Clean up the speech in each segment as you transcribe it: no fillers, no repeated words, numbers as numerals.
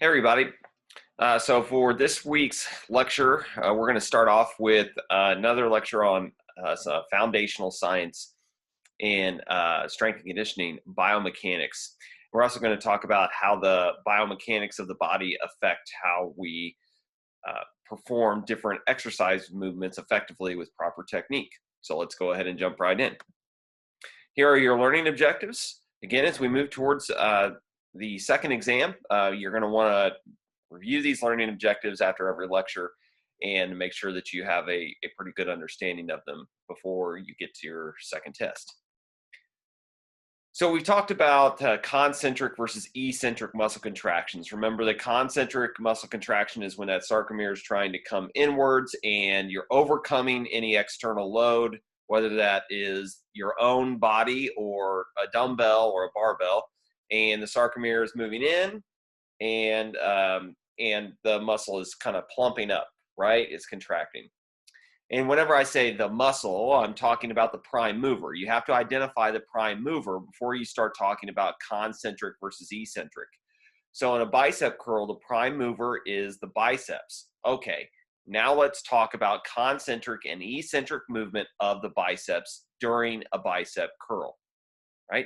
Hey, everybody. So for this week's lecture, we're going to start off with another lecture on foundational science and strength and conditioning biomechanics. We're also going to talk about how the biomechanics of the body affect how we perform different exercise movements effectively with proper technique. So let's go ahead and jump right in. Here are your learning objectives. Again, as we move towards the second exam, you're going to want to review these learning objectives after every lecture and make sure that you have a pretty good understanding of them before you get to your second test. So we talked about concentric versus eccentric muscle contractions. Remember, the concentric muscle contraction is when that sarcomere is trying to come inwards and you're overcoming any external load, whether that is your own body or a dumbbell or a barbell, and the sarcomere is moving in, and the muscle is kind of plumping up, right? It's contracting. And whenever I say the muscle, I'm talking about the prime mover. You have to identify the prime mover before you start talking about concentric versus eccentric. So in a bicep curl, the prime mover is the biceps. Okay, now let's talk about concentric and eccentric movement of the biceps during a bicep curl, right?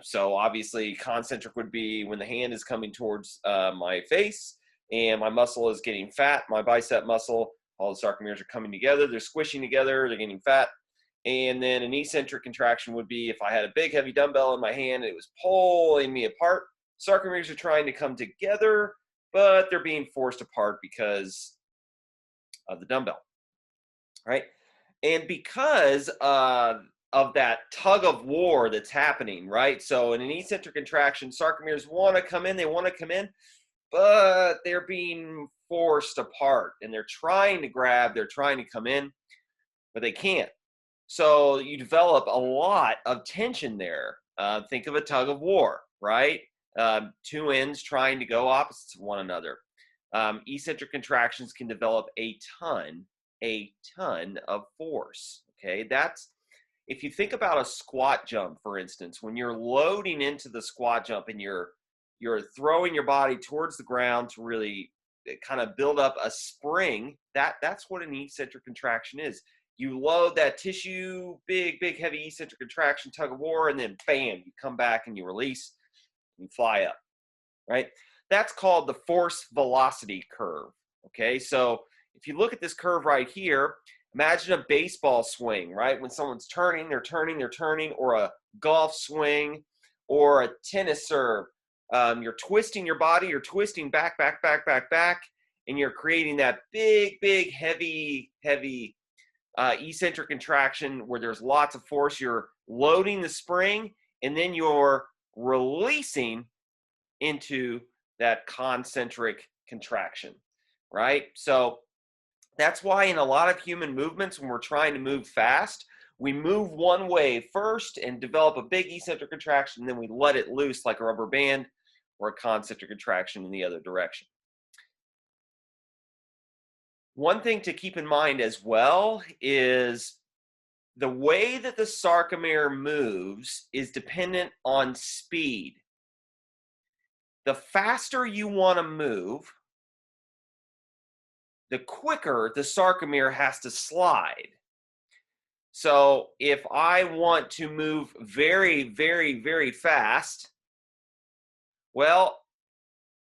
So obviously concentric would be when the hand is coming towards my face and my muscle is getting fat, my bicep muscle, all the sarcomeres are coming together, they're squishing together, they're getting fat. And then an eccentric contraction would be if I had a big heavy dumbbell in my hand and it was pulling me apart. Sarcomeres are trying to come together, but they're being forced apart because of the dumbbell, right? And because of that tug of war that's happening, right? So in an eccentric contraction, sarcomeres want to come in, they want to come in, but they're being forced apart and they're trying to grab, they're trying to come in, but they can't. So you develop a lot of tension there. Think of a tug of war, right? Two ends trying to go opposites of one another. Eccentric contractions can develop a ton of force. Okay, that's if you think about a squat jump, for instance, when you're loading into the squat jump and you're throwing your body towards the ground to really kind of build up a spring, that's what an eccentric contraction is. You load that tissue, big heavy eccentric contraction, tug of war, and then bam, you come back and you release and fly up, right? That's called the force velocity curve. Okay, so if you look at this curve right here, imagine a baseball swing, right? When someone's turning, they're turning, or a golf swing, or a tennis serve. You're twisting your body, you're twisting back, and you're creating that big, heavy eccentric contraction where there's lots of force. You're loading the spring, and then you're releasing into that concentric contraction, right? So that's why in a lot of human movements, when we're trying to move fast, we move one way first and develop a big eccentric contraction, and then we let it loose like a rubber band, or a concentric contraction in the other direction. One thing to keep in mind as well is the way that the sarcomere moves is dependent on speed. The faster you want to move, the quicker the sarcomere has to slide. So if I want to move very fast, well,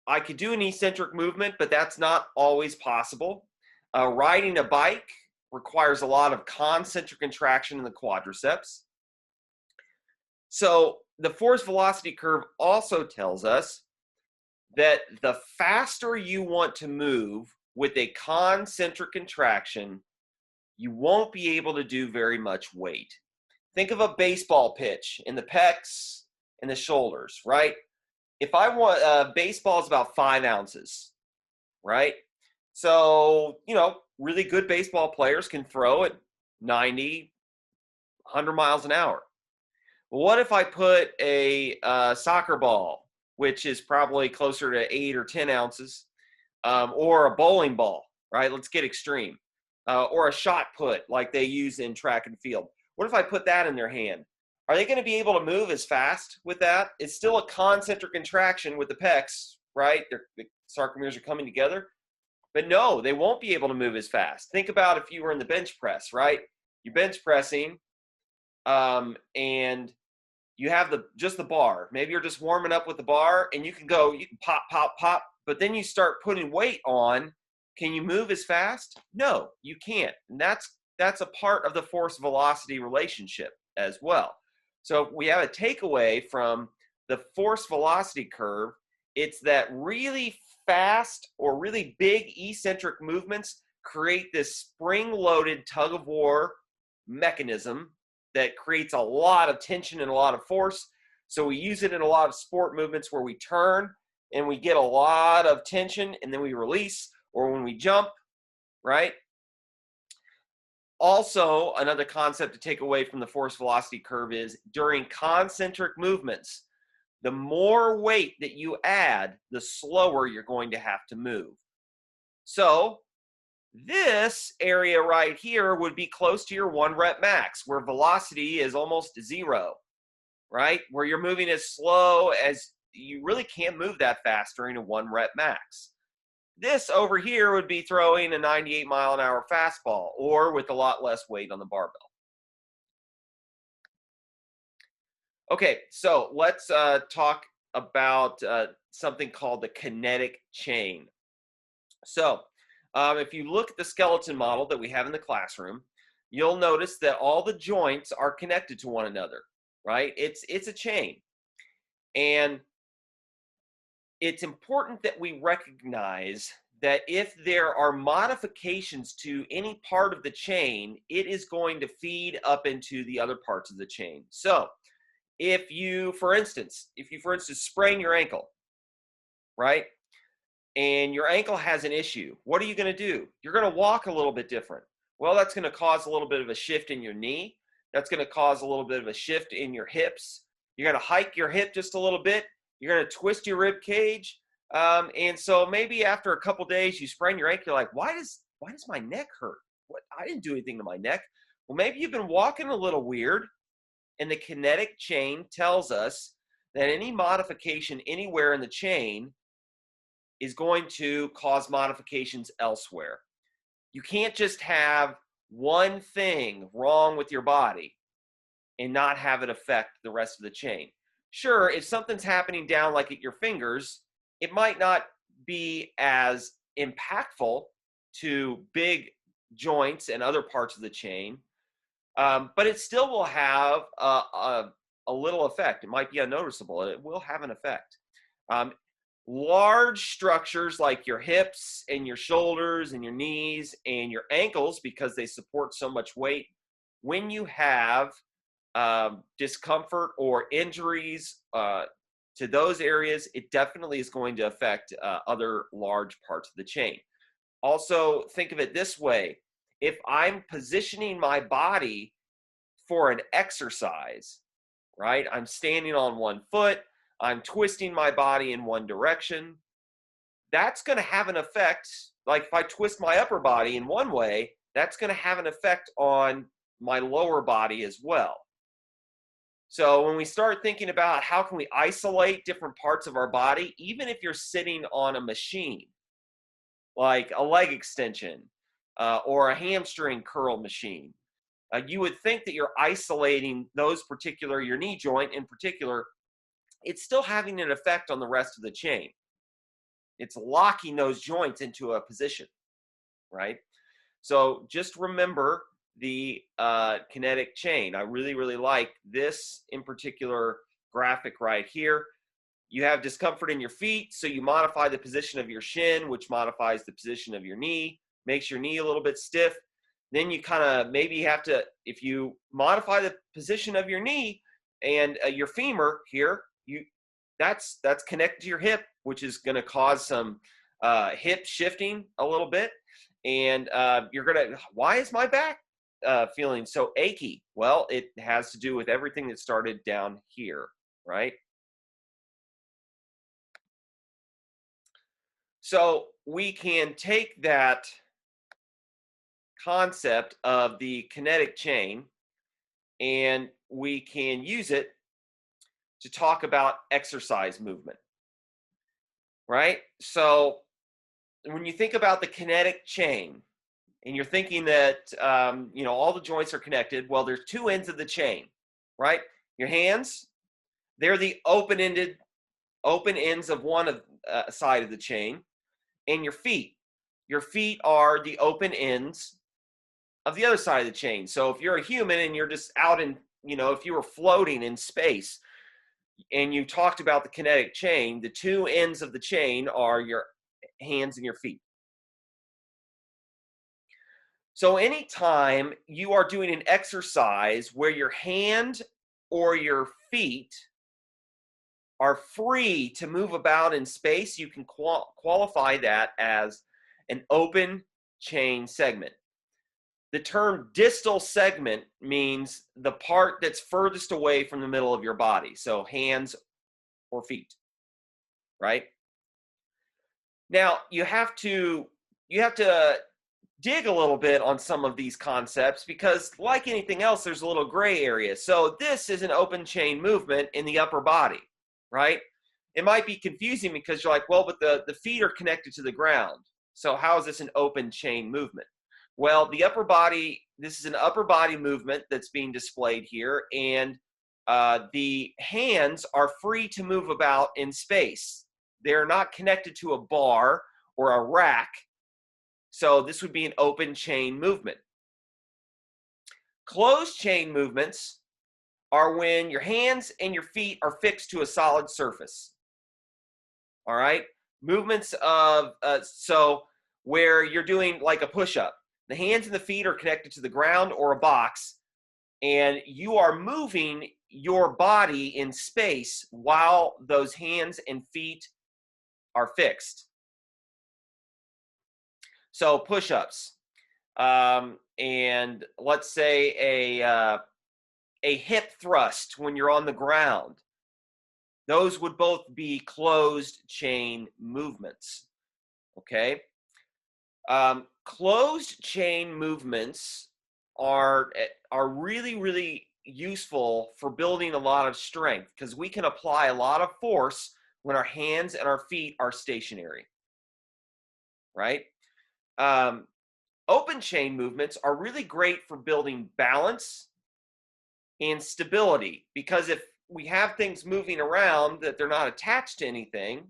I could do an eccentric movement, but that's not always possible. Riding a bike requires a lot of concentric contraction in the quadriceps. So the force velocity curve also tells us that the faster you want to move with a concentric contraction, you won't be able to do very much weight. Think of a baseball pitch in the pecs and the shoulders, right? If I want, baseball is about 5 ounces, right? So, really good baseball players can throw at 90, 100 miles an hour. Well, what if I put a soccer ball, which is probably closer to 8 or 10 ounces, or a bowling ball, right? Let's get extreme. Or a shot put like they use in track and field. What if I put that in their hand? Are they going to be able to move as fast with that? It's still a concentric contraction with the pecs, right? The sarcomeres are coming together. But no, they won't be able to move as fast. Think about if you were in the bench press, right? You're bench pressing, and you have just the bar. Maybe you're just warming up with the bar, and you can pop, pop, pop. But then you start putting weight on. Can you move as fast? No, you can't. And that's a part of the force velocity relationship as well. So we have a takeaway from the force velocity curve. It's that really fast or really big eccentric movements create this spring-loaded tug-of-war mechanism that creates a lot of tension and a lot of force. So we use it in a lot of sport movements where we turn and we get a lot of tension and then we release, or when we jump, right? Also, another concept to take away from the force velocity curve is during concentric movements, the more weight that you add, the slower you're going to have to move. So this area right here would be close to your 1 rep max, where velocity is almost 0, right? Where you're moving as slow as you really can't move that fast during a 1 rep max. This over here would be throwing a 98-mile-an-hour fastball, or with a lot less weight on the barbell. Okay, so let's talk about something called the kinetic chain. So if you look at the skeleton model that we have in the classroom, you'll notice that all the joints are connected to one another, right? It's a chain. And it's important that we recognize that if there are modifications to any part of the chain, it is going to feed up into the other parts of the chain. So if you, for instance, sprain your ankle, right? And your ankle has an issue, what are you going to do? You're going to walk a little bit different. Well, that's going to cause a little bit of a shift in your knee. That's going to cause a little bit of a shift in your hips. You're going to hike your hip just a little bit. You're going to twist your rib cage. And so maybe after a couple days, you sprain your ankle. You're like, why does my neck hurt? What? I didn't do anything to my neck. Well, maybe you've been walking a little weird. And the kinetic chain tells us that any modification anywhere in the chain is going to cause modifications elsewhere. You can't just have one thing wrong with your body and not have it affect the rest of the chain. Sure, if something's happening down like at your fingers, it might not be as impactful to big joints and other parts of the chain, but it still will have a little effect. It might be unnoticeable. It will have an effect. Large structures like your hips and your shoulders and your knees and your ankles, because they support so much weight, when you have discomfort or injuries to those areas, it definitely is going to affect other large parts of the chain. Also, think of it this way. If I'm positioning my body for an exercise, right? I'm standing on one foot, I'm twisting my body in one direction. That's going to have an effect. Like if I twist my upper body in one way, that's going to have an effect on my lower body as well. So when we start thinking about how can we isolate different parts of our body, even if you're sitting on a machine, like a leg extension or a hamstring curl machine, you would think that you're isolating your knee joint in particular. It's still having an effect on the rest of the chain. It's locking those joints into a position, right? So just remember the kinetic chain. I really, really like this in particular graphic right here. You have discomfort in your feet, so you modify the position of your shin, which modifies the position of your knee, makes your knee a little bit stiff. Then you kind of maybe have to, if you modify the position of your knee and your femur here, that's connected to your hip, which is going to cause some hip shifting a little bit. And why is my back feeling so achy? Well, it has to do with everything that started down here, right? So we can take that concept of the kinetic chain and we can use it to talk about exercise movement. right? So when you think about the kinetic chain, and you're thinking that all the joints are connected, well, there's two ends of the chain, right? Your hands, they're the open ends of one side of the chain, and your feet. Your feet are the open ends of the other side of the chain. So if you're a human and you're just out in, if you were floating in space and you talked about the kinetic chain, the two ends of the chain are your hands and your feet. So anytime you are doing an exercise where your hand or your feet are free to move about in space, you can qualify that as an open chain segment. The term distal segment means the part that's furthest away from the middle of your body, so hands or feet, right? Now, you have to dig a little bit on some of these concepts because, like anything else, there's a little gray area. So this is an open chain movement in the upper body, right? It might be confusing because you're like, well, but the feet are connected to the ground. So how is this an open chain movement? Well, the upper body, this is an upper body movement that's being displayed here, and the hands are free to move about in space. They're not connected to a bar or a rack. So this would be an open chain movement. Closed chain movements are when your hands and your feet are fixed to a solid surface. All right? Movements of, so where you're doing like a push-up. The hands and the feet are connected to the ground or a box, and you are moving your body in space while those hands and feet are fixed. So push-ups, and let's say a hip thrust when you're on the ground. Those would both be closed chain movements, okay? Closed chain movements are really, really useful for building a lot of strength because we can apply a lot of force when our hands and our feet are stationary, right? Open chain movements are really great for building balance and stability because if we have things moving around that they're not attached to anything,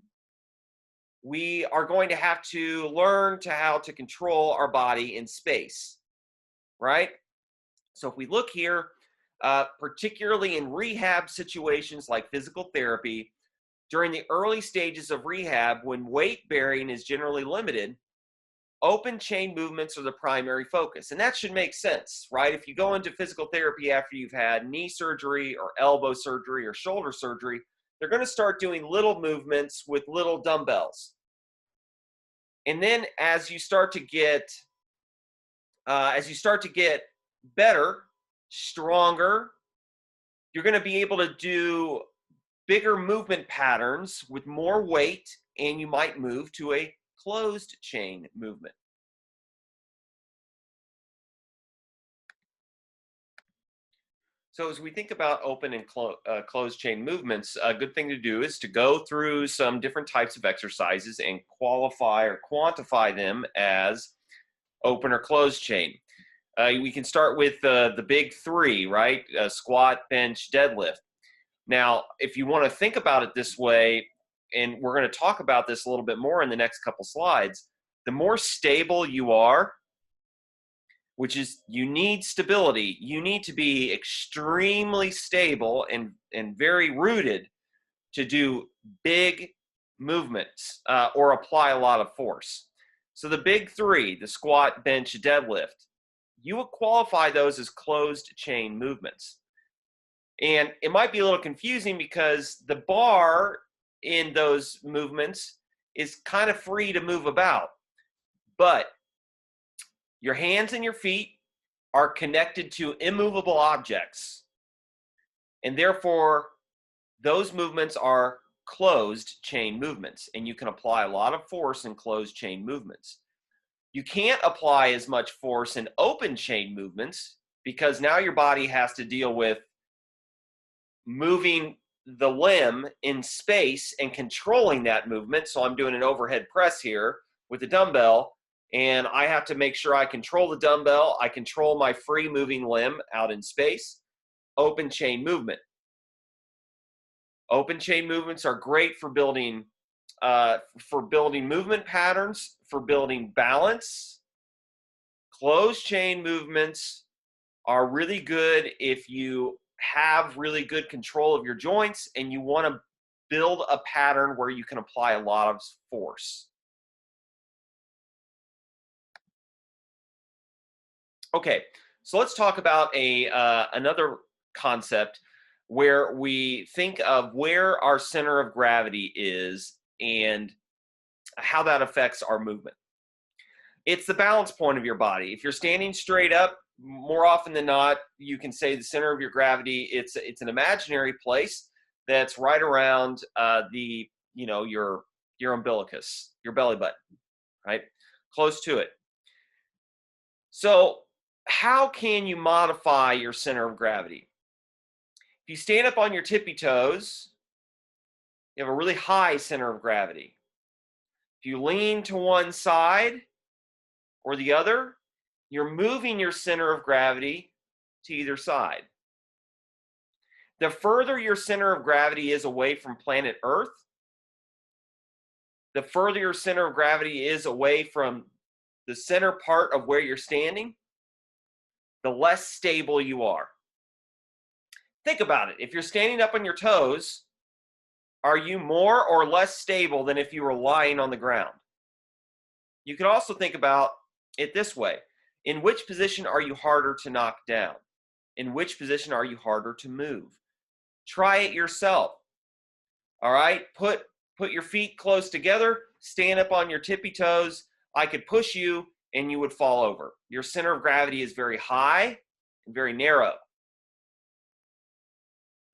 we are going to have to learn how to control our body in space, right? So if we look here, particularly in rehab situations like physical therapy, during the early stages of rehab, when weight bearing is generally limited, open chain movements are the primary focus. And that should make sense, right? If you go into physical therapy after you've had knee surgery or elbow surgery or shoulder surgery, they're going to start doing little movements with little dumbbells. And then as you start to get better, stronger, you're going to be able to do bigger movement patterns with more weight, and you might move to a closed chain movement. So as we think about open and closed chain movements, a good thing to do is to go through some different types of exercises and qualify or quantify them as open or closed chain. We can start with the big three, right? Squat, bench, deadlift. Now, if you want to think about it this way, and we're going to talk about this a little bit more in the next couple slides, the more stable you are, which is you need stability. You need to be extremely stable and very rooted to do big movements or apply a lot of force. So the big three, the squat, bench, deadlift, you would qualify those as closed chain movements. And it might be a little confusing because the bar in those movements is kind of free to move about. But your hands and your feet are connected to immovable objects. And therefore, those movements are closed chain movements. And you can apply a lot of force in closed chain movements. You can't apply as much force in open chain movements because now your body has to deal with moving the limb in space and controlling that movement. So I'm doing an overhead press here with the dumbbell, and I have to make sure I control the dumbbell. I control my free moving limb out in space. Open chain movement. Open chain movements are great for building movement patterns, for building balance. Closed chain movements are really good if you have really good control of your joints and you want to build a pattern where you can apply a lot of force. Okay, so let's talk about another concept where we think of where our center of gravity is and how that affects our movement. It's the balance point of your body. If you're standing straight up, more often than not, you can say the center of your gravity, it's an imaginary place that's right around your umbilicus, your belly button, right? Close to it. So how can you modify your center of gravity? If you stand up on your tippy toes, you have a really high center of gravity. If you lean to one side or the other, you're moving your center of gravity to either side. The further your center of gravity is away from planet Earth, the further your center of gravity is away from the center part of where you're standing, the less stable you are. Think about it. If you're standing up on your toes, are you more or less stable than if you were lying on the ground? You could also think about it this way. In which position are you harder to knock down? In which position are you harder to move? Try it yourself. All right, put your feet close together, stand up on your tippy toes. I could push you and you would fall over. Your center of gravity is very high and very narrow.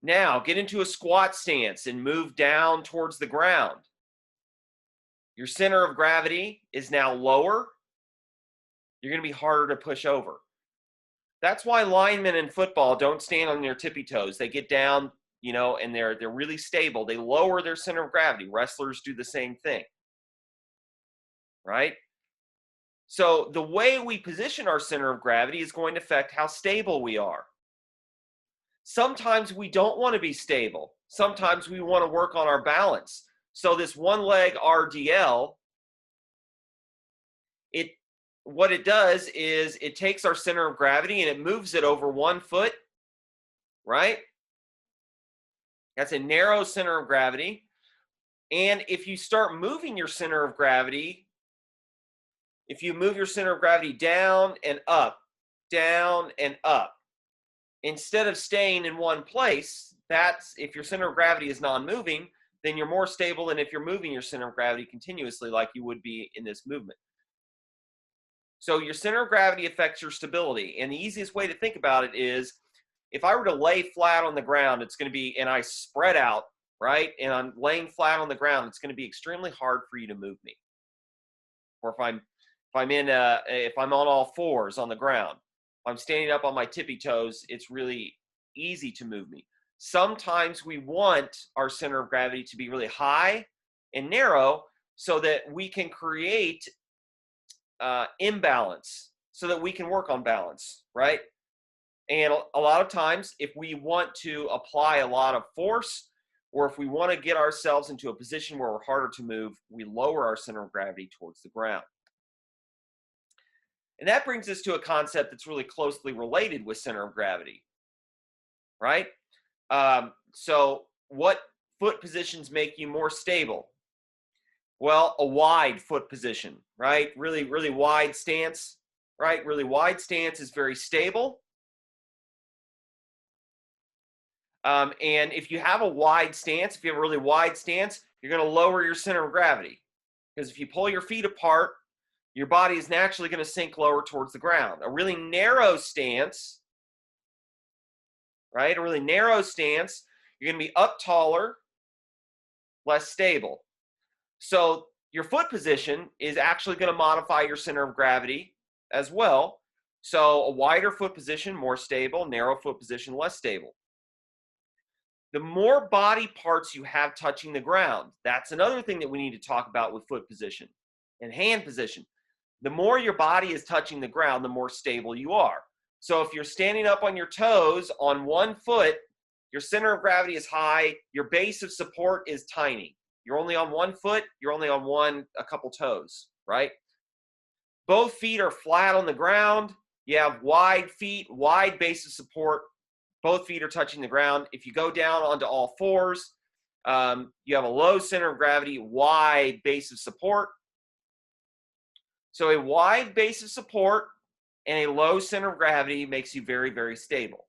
Now get into a squat stance and move down towards the ground. Your center of gravity is now lower. You're going to be harder to push over. That's why linemen in football don't stand on their tippy toes. They get down, and they're really stable. They lower their center of gravity. Wrestlers do the same thing, right? So the way we position our center of gravity is going to affect how stable we are. Sometimes we don't want to be stable. Sometimes we want to work on our balance. So this one leg RDL, what it does is it takes our center of gravity and it moves it over 1 foot, right? That's a narrow center of gravity. And if you start moving your center of gravity, if you move your center of gravity down and up, instead of staying in one place, that's if your center of gravity is non-moving, then you're more stable than if you're moving your center of gravity continuously like you would be in this movement. So your center of gravity affects your stability. And the easiest way to think about it is if I were to lay flat on the ground, it's going to be, and I spread out, right? And I'm laying flat on the ground, it's going to be extremely hard for you to move me. Or if I'm on all fours on the ground, if I'm standing up on my tippy toes, it's really easy to move me. Sometimes we want our center of gravity to be really high and narrow so that we can create imbalance so that we can work on balance, right? And a lot of times, if we want to apply a lot of force, or if we want to get ourselves into a position where we're harder to move, we lower our center of gravity towards the ground. And that brings us to a concept that's really closely related with center of gravity, right? So what foot positions make you more stable? Well, a wide foot position, right? Really, really wide stance, right? Really wide stance is very stable. And if you have a wide stance, if you have a really wide stance, you're going to lower your center of gravity. Because if you pull your feet apart, your body is naturally going to sink lower towards the ground. A really narrow stance, right? A really narrow stance, you're going to be up taller, less stable. So your foot position is actually going to modify your center of gravity as well. So a wider foot position, more stable, narrow foot position, less stable. the more body parts you have touching the ground. That's another thing that we need to talk about with foot position and hand position. The more your body is touching the ground, the more stable you are. So if you're standing up on your toes on one foot, your center of gravity is high, your base of support is tiny. You're only on one foot, you're only on a couple toes, right? Both feet are flat on the ground. You have wide feet, wide base of support. Both feet are touching the ground. If you go down onto all fours, you have a low center of gravity, wide base of support. So a wide base of support and a low center of gravity makes you very, very stable.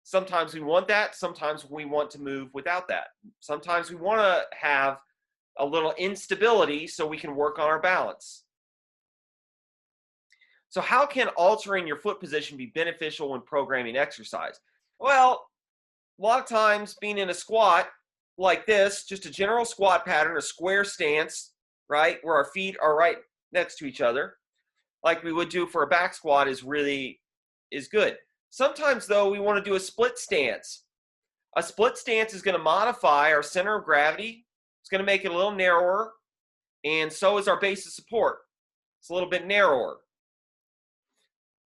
Sometimes we want that. Sometimes we want to move without that. Sometimes we want to have a little instability so we can work on our balance. So how can altering your foot position be beneficial when programming exercise? Well, a lot of times being in a squat like this, just a general squat pattern, a square stance, right, where our feet are right next to each other, like we would do for a back squat is good. Sometimes, though, we want to do a split stance. A split stance is going to modify our center of gravity. It's going to make it a little narrower, and so is our base of support. It's a little bit narrower.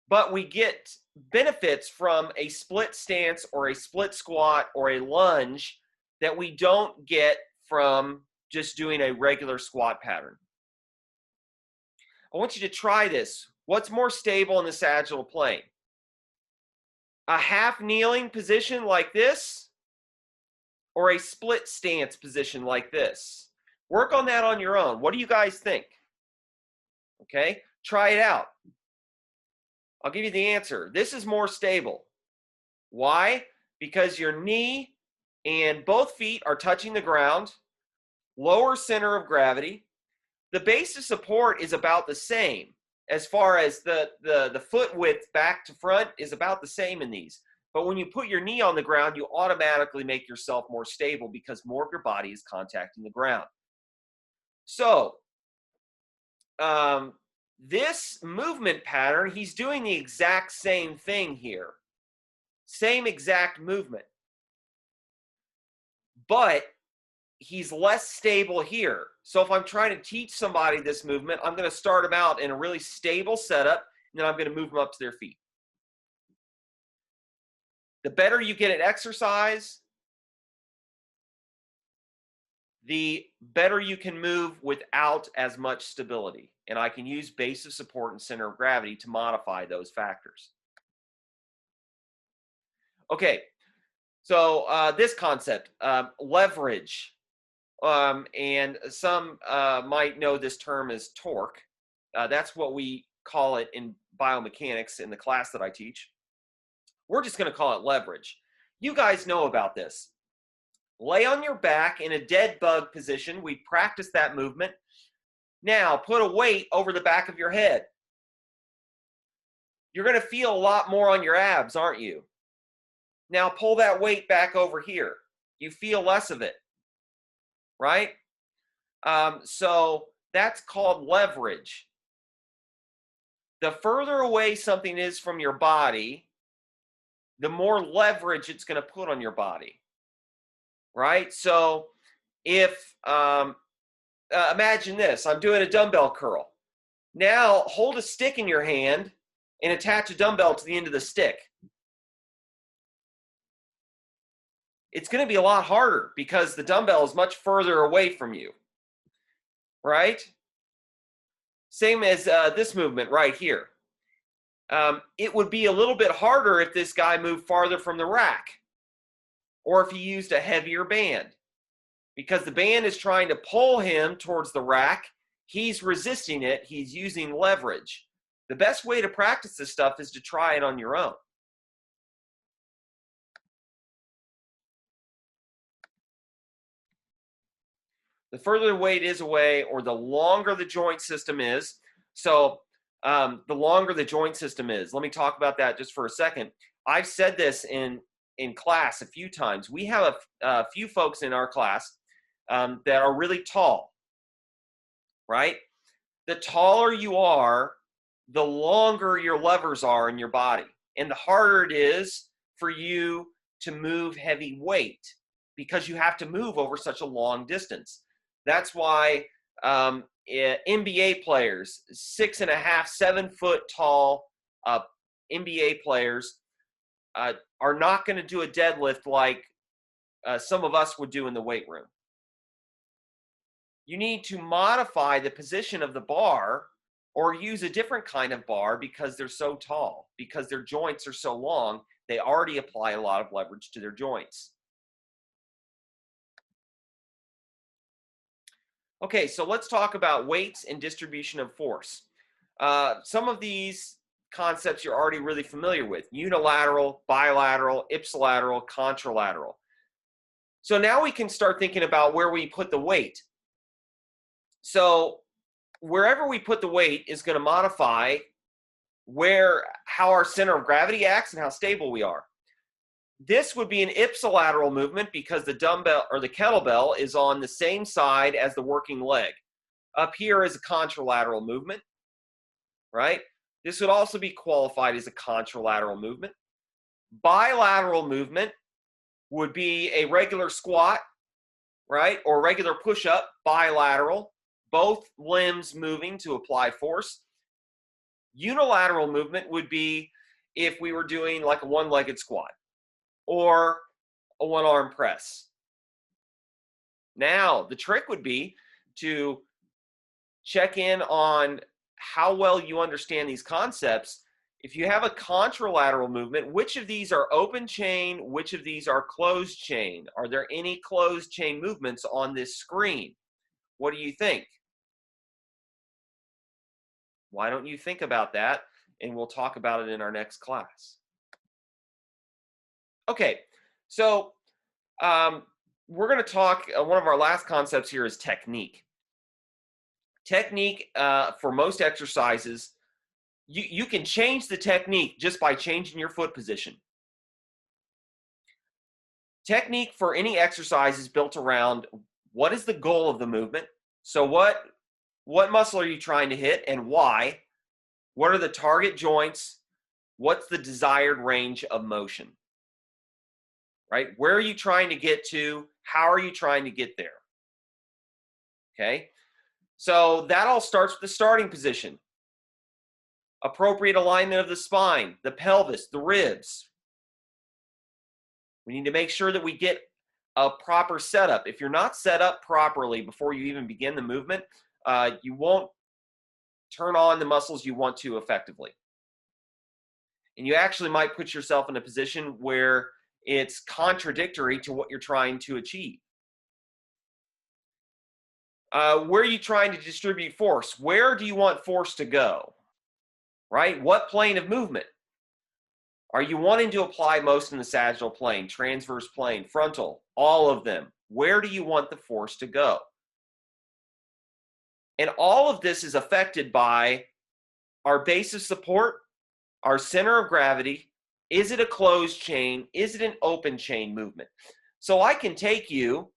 But we get benefits from a split stance or a split squat or a lunge that we don't get from just doing a regular squat pattern. I want you to try this. What's more stable in the sagittal plane? A half kneeling position like this, or a split stance position like this? Work on that on your own. What do you guys think? Okay, try it out. I'll give you the answer. This is more stable. Why? Because your knee and both feet are touching the ground, lower center of gravity. The base of support is about the same. As far as the foot width back to front is about the same in these. But when you put your knee on the ground, you automatically make yourself more stable because more of your body is contacting the ground. So this movement pattern, he's doing the exact same thing here. Same exact movement. But he's less stable here. So if I'm trying to teach somebody this movement, I'm going to start them out in a really stable setup, and then I'm going to move them up to their feet. The better you get at exercise, the better you can move without as much stability. And I can use base of support and center of gravity to modify those factors. Okay, so this concept, leverage. And some might know this term as torque. That's what we call it in biomechanics in the class that I teach. We're just going to call it leverage. You guys know about this. Lay on your back in a dead bug position. We practice that movement. Now put a weight over the back of your head. You're going to feel a lot more on your abs, aren't you? Now pull that weight back over here. You feel less of it. Right? So that's called leverage. The further away something is from your body, the more leverage it's going to put on your body. Right? So if, imagine this, I'm doing a dumbbell curl. Now hold a stick in your hand and attach a dumbbell to the end of the stick. It's going to be a lot harder because the dumbbell is much further away from you, right? Same as this movement right here. It would be a little bit harder if this guy moved farther from the rack or if he used a heavier band because the band is trying to pull him towards the rack. He's resisting it. He's using leverage. The best way to practice this stuff is to try it on your own. The further the weight is away or the longer the joint system is. So the longer the joint system is. Let me talk about that just for a second. I've said this in class a few times. We have a few folks in our class that are really tall, right? The taller you are, the longer your levers are in your body. And the harder it is for you to move heavy weight. because you have to move over such a long distance. That's why NBA players, 6.5, 7 foot tall NBA players are not going to do a deadlift like some of us would do in the weight room. You need to modify the position of the bar or use a different kind of bar because they're so tall, because their joints are so long, they already apply a lot of leverage to their joints. Okay, so let's talk about weights and distribution of force. Some of these concepts you're already really familiar with: unilateral, bilateral, ipsilateral, contralateral. So now we can start thinking about where we put the weight. So wherever we put the weight is going to modify how our center of gravity acts and how stable we are. This would be an ipsilateral movement because the dumbbell or the kettlebell is on the same side as the working leg. Up here is a contralateral movement, right? This would also be qualified as a contralateral movement. Bilateral movement would be a regular squat, right? Or regular push-up, bilateral, both limbs moving to apply force. Unilateral movement would be if we were doing like a one-legged squat or a one-arm press. Now, the trick would be to check in on how well you understand these concepts. If you have a contralateral movement, which of these are open chain? Which of these are closed chain? Are there any closed chain movements on this screen? What do you think? Why don't you think about that? And we'll talk about it in our next class. Okay, so we're going to talk, one of our last concepts here is technique. Technique for most exercises, you can change the technique just by changing your foot position. Technique for any exercise is built around what is the goal of the movement. So what muscle are you trying to hit and why? What are the target joints? What's the desired range of motion? Right? Where are you trying to get to? How are you trying to get there? Okay? So that all starts with the starting position. Appropriate alignment of the spine, the pelvis, the ribs. We need to make sure that we get a proper setup. If you're not set up properly before you even begin the movement, you won't turn on the muscles you want to effectively. And you actually might put yourself in a position where it's contradictory to what you're trying to achieve. Where are you trying to distribute force? Where do you want force to go? Right? What plane of movement? Are you wanting to apply most in the sagittal plane, transverse plane, frontal, all of them? Where do you want the force to go? And all of this is affected by our base of support, our center of gravity. Is it a closed chain? Is it an open chain movement? So I can take you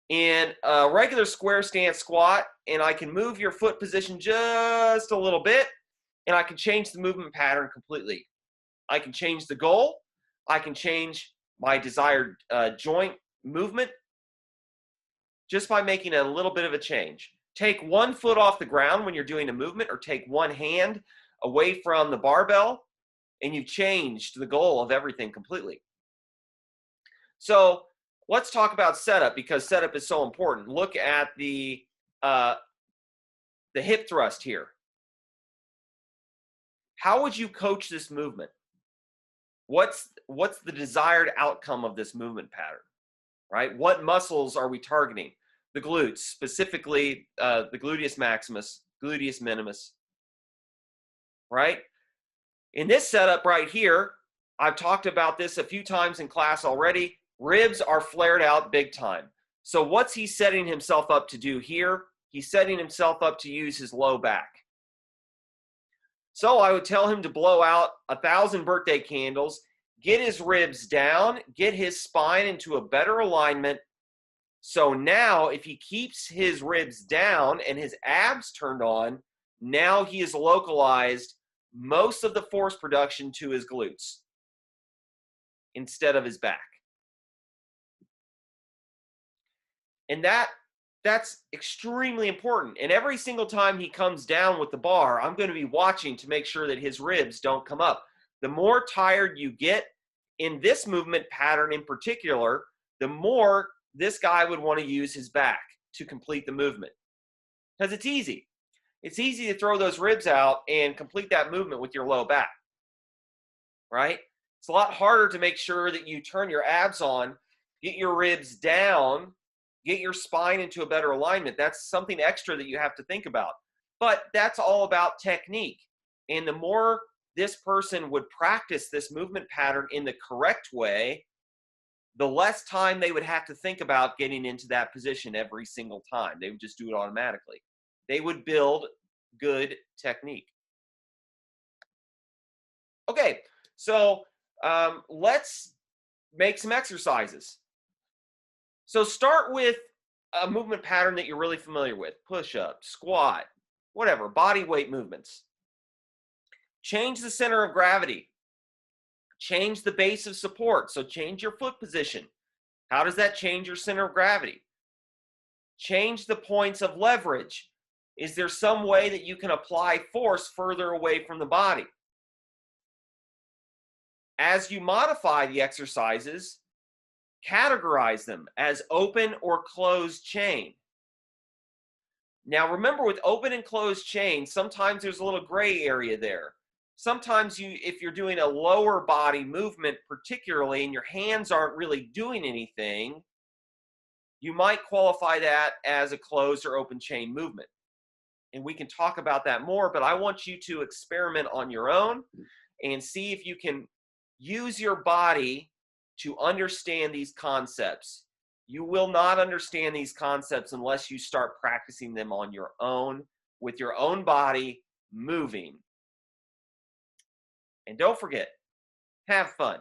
in a regular square stance squat and I can move your foot position just a little bit and I can change the movement pattern completely. I can change the goal. I can change my desired joint movement just by making a little bit of a change. Take one foot off the ground when you're doing a movement, or take one hand away from the barbell, and you've changed the goal of everything completely. So let's talk about setup, because setup is so important. Look at the hip thrust here. How would you coach this movement? What's the desired outcome of this movement pattern, right? What muscles are we targeting? The glutes, specifically the gluteus maximus, gluteus minimus, right? In this setup right here, I've talked about this a few times in class already. Ribs are flared out big time. So what's he setting himself up to do here? He's setting himself up to use his low back. So I would tell him to blow out 1,000 birthday candles, get his ribs down, get his spine into a better alignment. So now if he keeps his ribs down and his abs turned on, now he has localized most of the force production to his glutes instead of his back. And that's extremely important. And every single time he comes down with the bar, I'm going to be watching to make sure that his ribs don't come up. The more tired you get in this movement pattern in particular, the more this guy would want to use his back to complete the movement. Because it's easy. It's easy to throw those ribs out and complete that movement with your low back, right? It's a lot harder to make sure that you turn your abs on, get your ribs down, get your spine into a better alignment. That's something extra that you have to think about. But that's all about technique. And the more this person would practice this movement pattern in the correct way, the less time they would have to think about getting into that position every single time. They would just do it automatically. They would build good technique. Okay, so let's make some exercises. So start with a movement pattern that you're really familiar with. Push-up, squat, whatever, body weight movements. Change the center of gravity. Change the base of support. So change your foot position. How does that change your center of gravity? Change the points of leverage. Is there some way that you can apply force further away from the body? As you modify the exercises, categorize them as open or closed chain. Now remember, with open and closed chain, sometimes there's a little gray area there. Sometimes if you're doing a lower body movement particularly and your hands aren't really doing anything, you might qualify that as a closed or open chain movement. And we can talk about that more, but I want you to experiment on your own and see if you can use your body to understand these concepts. You will not understand these concepts unless you start practicing them on your own, with your own body moving. And don't forget, have fun.